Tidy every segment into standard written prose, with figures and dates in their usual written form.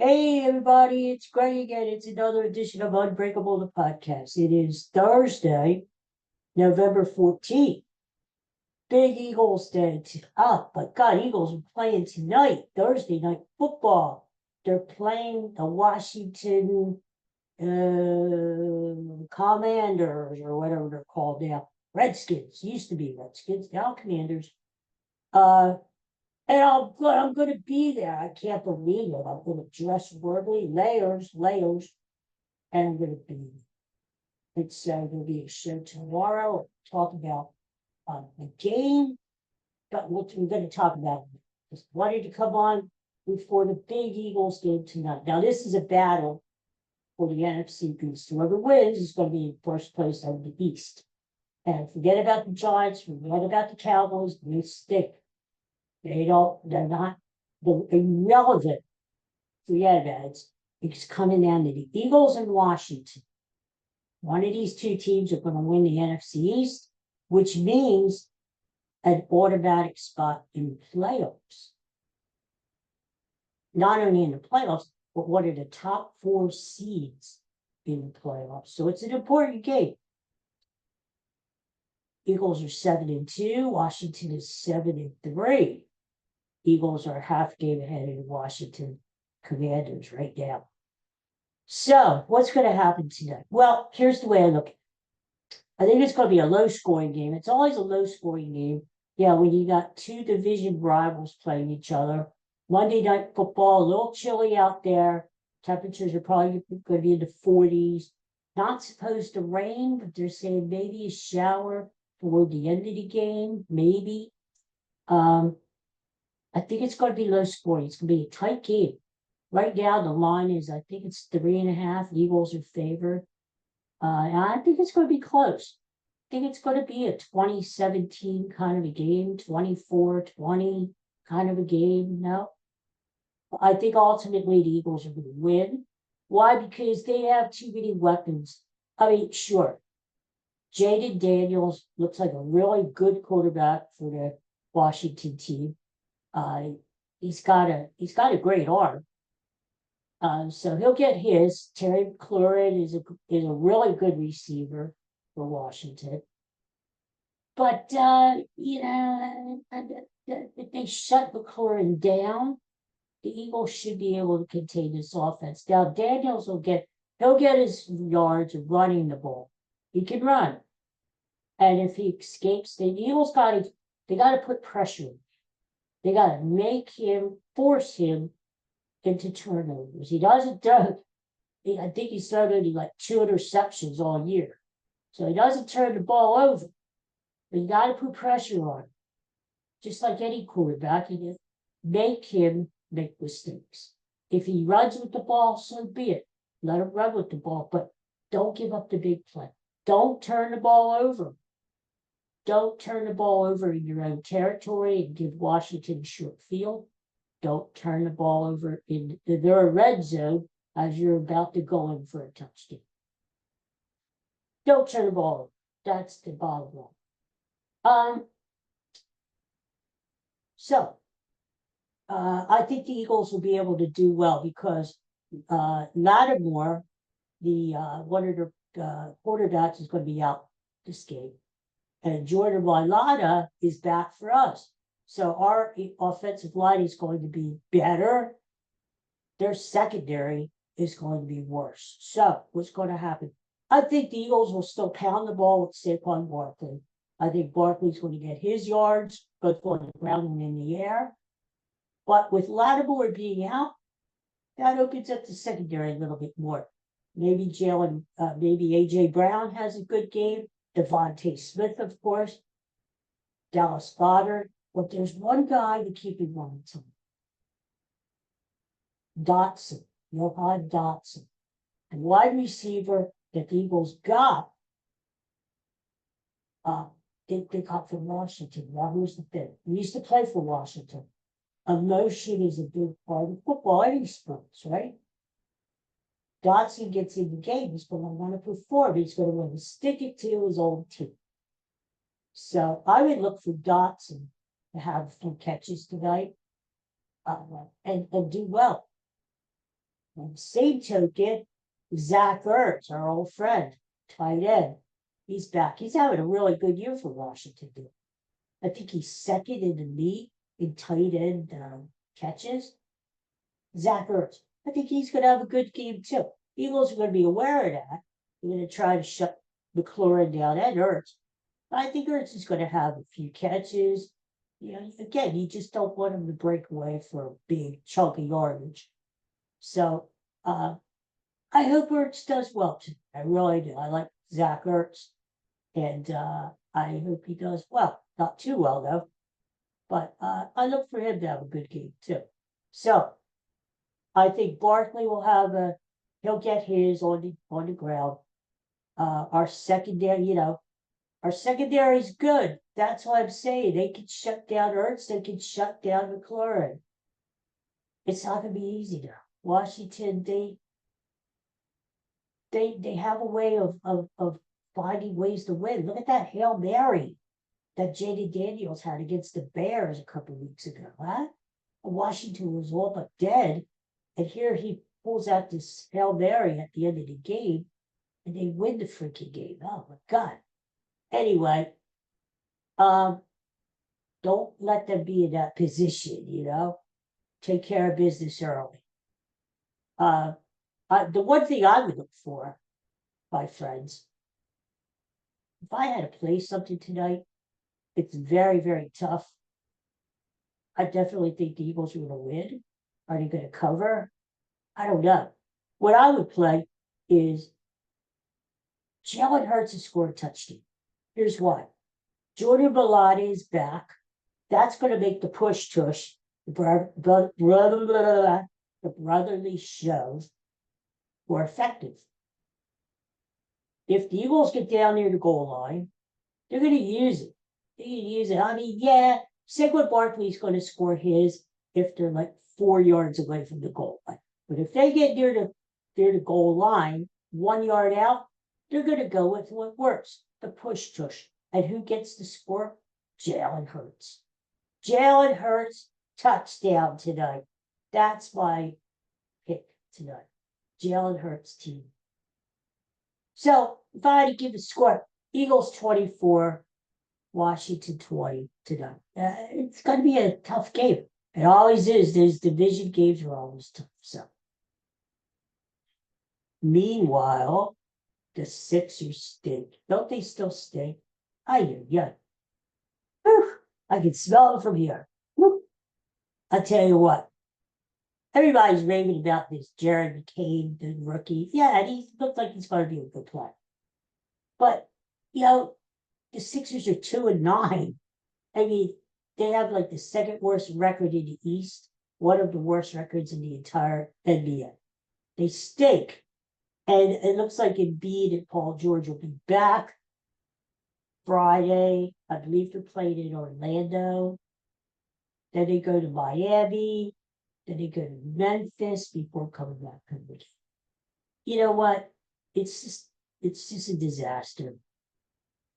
Hey, everybody, it's Greg again. It's another edition of Unbreakable, the podcast. It is Thursday, November 14th. Big Eagles Day. Oh, my God, Eagles are playing tonight, Thursday night football. They're playing the Washington Commanders, or whatever they're called now. Redskins. Used to be Redskins, now Commanders. Uh, and I'm going to be there. I can't believe it. I'm going to dress worthily, layers, and I'm going to be. It's going to be a show tomorrow. Talk about the game, but what we're going to talk about. Just wanted to come on before the big Eagles game tonight. Now this is a battle for the NFC East. Whoever wins is going to be in first place out of the East. And forget about the Giants. Forget about the Cowboys. They stink. They don't. They're not. They're irrelevant. Forget about it. It's coming down to the Eagles and Washington. One of these two teams are going to win the NFC East, which means an automatic spot in the playoffs. Not only in the playoffs, but one of the top four seeds in the playoffs. So it's an important game. Eagles are 7-2. Washington is 7-3. Eagles are half game ahead of the Washington Commanders right now. So what's going to happen tonight? Well, here's the way I look at it. I think it's going to be a low-scoring game. It's always a low-scoring game. Yeah, when you got two division rivals playing each other. Monday night football, a little chilly out there. Temperatures are probably going to be in the 40s. Not supposed to rain, but they're saying maybe a shower toward the end of the game, maybe. I think it's going to be low scoring. It's going to be a tight game. Right now, the line is, I think it's 3.5. Eagles are favored. And I think it's going to be close. I think it's going to be a 2017 kind of a game, 24-20 kind of a game. No, I think ultimately the Eagles are going to win. Why? Because they have too many weapons. I mean, sure, Jaden Daniels looks like a really good quarterback for the Washington team. Uh, he's got a great arm. So he'll get his. Terry McLaurin is a really good receiver for Washington. But if they shut McLaurin down, the Eagles should be able to contain this offense. Now Daniels he'll get his yards running the ball. He can run. And if he escapes, the Eagles they gotta put pressure. They gotta force him into turnovers. He doesn't do. I think he's thrown only like 2 interceptions all year, so he doesn't turn the ball over. But you got to put pressure on him, just like any quarterback. You make him make mistakes. If he runs with the ball, so be it. Let him run with the ball, but don't give up the big play. Don't turn the ball over. Don't turn the ball over in your own territory and give Washington short field. Don't turn the ball over in their red zone as you're about to go in for a touchdown. Don't turn the ball over. That's the bottom line. So I think the Eagles will be able to do well because Lattimore, one of the quarterbacks, is going to be out this game. And Jordan Mailata is back for us. So our offensive line is going to be better. Their secondary is going to be worse. So what's going to happen? I think the Eagles will still pound the ball with Saquon Barkley. I think Barkley's going to get his yards, both on the ground and in the air. But with Lattimore being out, that opens up the secondary a little bit more. Maybe maybe AJ Brown has a good game. Devontae Smith, of course. Dallas Goedert. But there's one guy to keep in mind. Dotson. Johan Dotson. The wide receiver that the Eagles got. They got from Washington. Now who's the fifth? He used to play for Washington. Emotion is a big part of football, any sports, right? Dotson gets in the game. He's going to want to perform. He's going to want to stick it to his old team. So I would look for Dotson to have some catches tonight and do well. On the same token, Zach Ertz, our old friend, tight end, he's back. He's having a really good year for Washington. I think he's second in the league in tight end catches. Zach Ertz, I think he's going to have a good game too. Eagles are going to be aware of that. They're going to try to shut McLaurin down and Ertz. But I think Ertz is going to have a few catches. Again, you just don't want him to break away for a big chunk of yardage. So I hope Ertz does well too. I really do. I like Zach Ertz, and I hope he does well. Not too well though, but I look for him to have a good game too. So I think Barkley will he'll get his on the ground. Our secondary, our secondary is good. That's what I'm saying. They can shut down Ertz. They can shut down McLaurin. It's not going to be easy now. Washington, they have a way of finding ways to win. Look at that Hail Mary that Jaden Daniels had against the Bears a couple of weeks ago. Huh? Washington was all but dead. And here he pulls out this Hail Mary at the end of the game, and they win the freaking game. Oh my God. Anyway, don't let them be in that position, Take care of business early. The one thing I would look for, my friends, if I had to play something tonight, it's very, very tough. I definitely think the Eagles are going to win. Are they going to cover? I don't know. What I would play is Jalen Hurts to score a touchdown. Here's why. Jordan Mailata is back. That's going to make the push tush, the brotherly shows more effective. If the Eagles get down near the goal line, they're going to use it. They're going to use it. I mean, yeah, Saquon Barkley's going to score his if they're like 4 yards away from the goal line. But if they get near the goal line, 1 yard out, they're going to go with what works, the push tush. And who gets the score? Jalen Hurts. Jalen Hurts, touchdown tonight. That's my pick tonight. Jalen Hurts team. So if I had to give a score, Eagles 24, Washington 20 tonight. It's going to be a tough game. It always is. These division games are always tough. So, meanwhile, the Sixers stink. Don't they still stink? I do, yeah. Whew, I can smell it from here. Whew. I'll tell you what. Everybody's raving about this Jared McCain, the rookie. Yeah, and he looks like he's going to be a good player. But, the Sixers are 2-9. I mean, they have like the second worst record in the East, one of the worst records in the entire NBA. They stink. And it looks like Embiid and Paul George will be back Friday. I believe they're playing in Orlando. Then they go to Miami. Then they go to Memphis before coming back. You know what? It's just a disaster.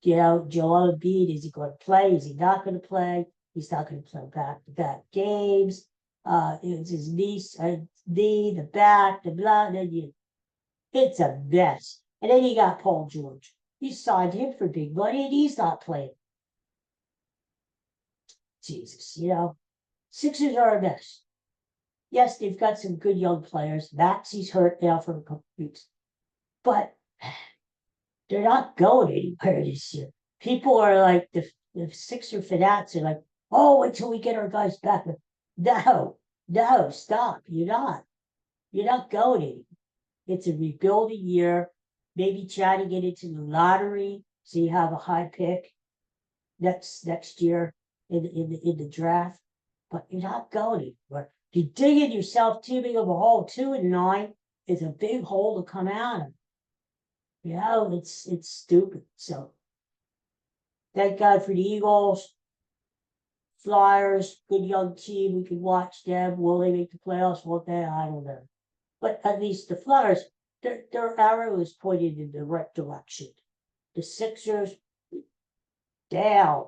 Joel Embiid, is he going to play? Is he not going to play? He's not going to play back-to-back games. It's his knee, the back, the blah, it's a mess. And then you got Paul George. You signed him for big money, and he's not playing. Jesus, Sixers are a mess. Yes, they've got some good young players. Maxey's hurt now for a couple of weeks. But they're not going anywhere this year. People are like, the Sixer fanatics are like, oh, wait till we get our guys back. No, stop. You're not going anywhere. It's a rebuilding year. Maybe try to get into the lottery so you have a high pick next year in the draft. But you're not going anywhere. If you're digging yourself too big of a hole, 2-9 is a big hole to come out of. It's stupid. So thank God for the Eagles. Flyers, good young team. We can watch them. Will they make the playoffs? Won't they? I don't know. But at least the Flyers, their arrow is pointed in the right direction. The Sixers, down.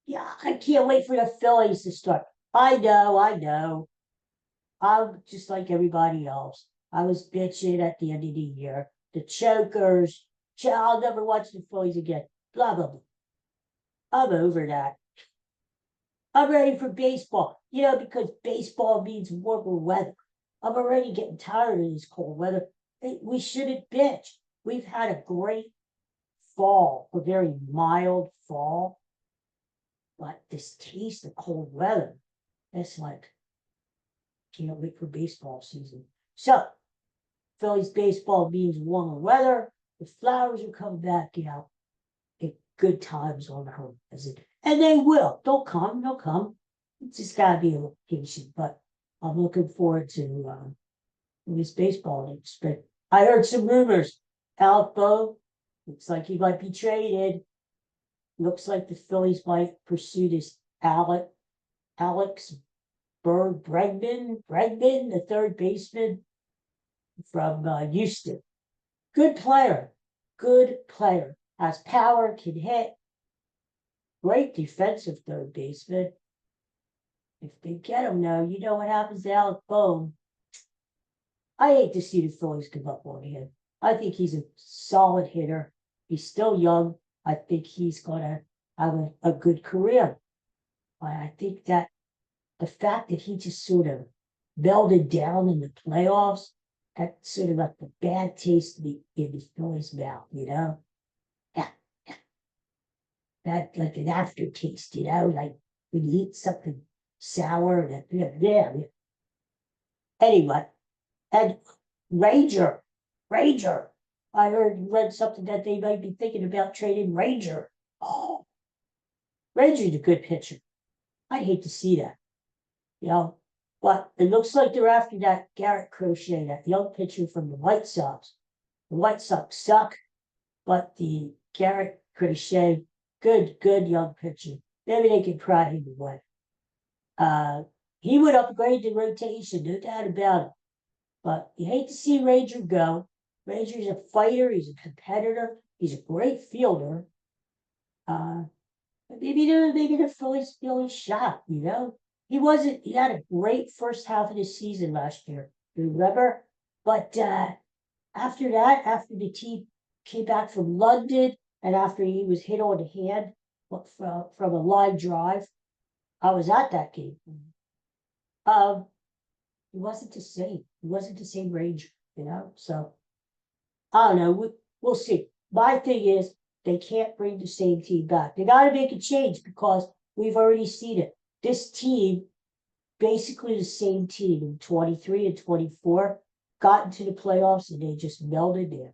Yeah, I can't wait for the Phillies to start. I know. I'm just like everybody else. I was bitching at the end of the year. The chokers. I'll never watch the Phillies again. Blah, blah, blah. I'm over that. I'm ready for baseball. Because baseball means warmer weather. I'm already getting tired of this cold weather. We shouldn't bitch. We've had a great fall, a very mild fall. But this taste of cold weather, it's like, can't wait for baseball season. So, Phillies baseball means warmer weather. The flowers are coming back out. Good times on the horizon. And they will. They'll come. It's just gotta be a little patient. But I'm looking forward to this baseball next spring. I heard some rumors. Alec Boe looks like he might be traded. Looks like the Phillies might pursue this Alex Bregman, the third baseman from Houston. Good player. Has power, can hit. Great defensive third baseman. If they get him now, you know what happens to Alec Boe. I hate to see the Phillies give up on him. I think he's a solid hitter. He's still young. I think he's going to have a good career. I think that the fact that he just sort of melded down in the playoffs, that sort of left a bad taste in the Phillies' mouth, That like an aftertaste, like when you eat something sour. Anyway, and Ranger. I read something that they might be thinking about trading Ranger. Oh, Ranger's a good pitcher. I'd hate to see that, But it looks like they're after that Garrett Crochet, that young pitcher from the White Sox. The White Sox suck, but the Garrett Crochet, good young pitcher. Maybe they can pry him away. He would upgrade the rotation, no doubt about it. But you hate to see Ranger go. Ranger's a fighter. He's a competitor. He's a great fielder. Maybe the Phillies feeling shot, He had a great first half of the season last year, remember? But after that, after the team came back from London and after he was hit on the hand from a line drive, I was at that game. He wasn't the same. He wasn't the same Ranger, So I don't know. We'll see. My thing is they can't bring the same team back. They got to make a change because we've already seen it. This team, basically the same team in 23 and 24, got into the playoffs and they just melded in.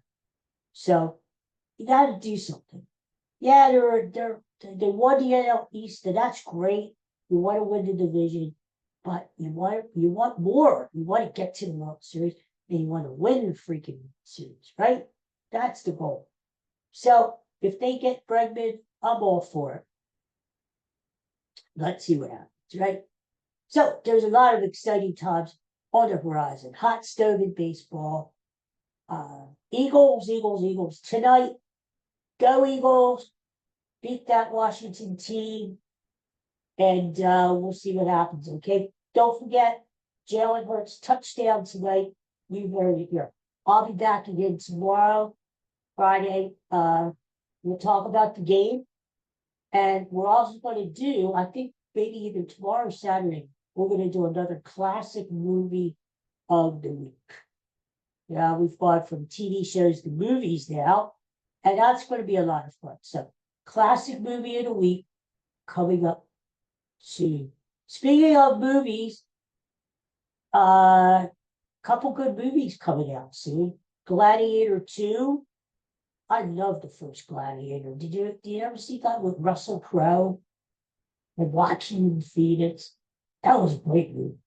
So you got to do something. Yeah, they won the NL East, and that's great. You want to win the division, but you want more. You want to get to the World Series, and you want to win the freaking World Series, right? That's the goal. So if they get Bregman, I'm all for it. Let's see what happens, right? So there's a lot of exciting times on the horizon. Hot stove in baseball. Eagles tonight. Go Eagles. Beat that Washington team. And we'll see what happens, okay? Don't forget, Jalen Hurts touchdown tonight. We heard it here. I'll be back again tomorrow, Friday. We'll talk about the game. And we're also going to do, I think maybe either tomorrow or Saturday, we're going to do another classic movie of the week. We've gone from TV shows to movies now, and that's going to be a lot of fun. So, classic movie of the week coming up soon. Speaking of movies, couple good movies coming out soon. Gladiator 2. I love the first Gladiator. Did you ever see that with Russell Crowe and Joaquin Phoenix? That was a great movie.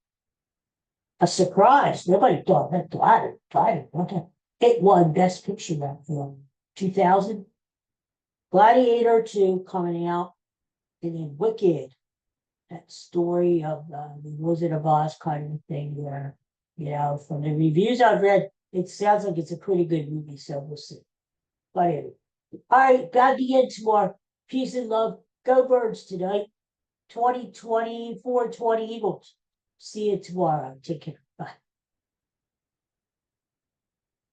A surprise. Nobody thought that Gladiator. It won Best Picture that film. 2000. Gladiator 2 coming out. And then Wicked. That story of the Wizard of Oz kind of thing where, from the reviews I've read, it sounds like it's a pretty good movie, so we'll see. But anyway. All right, back again tomorrow. Peace and love. Go Birds tonight. 2020 Eagles. See you tomorrow. Take care.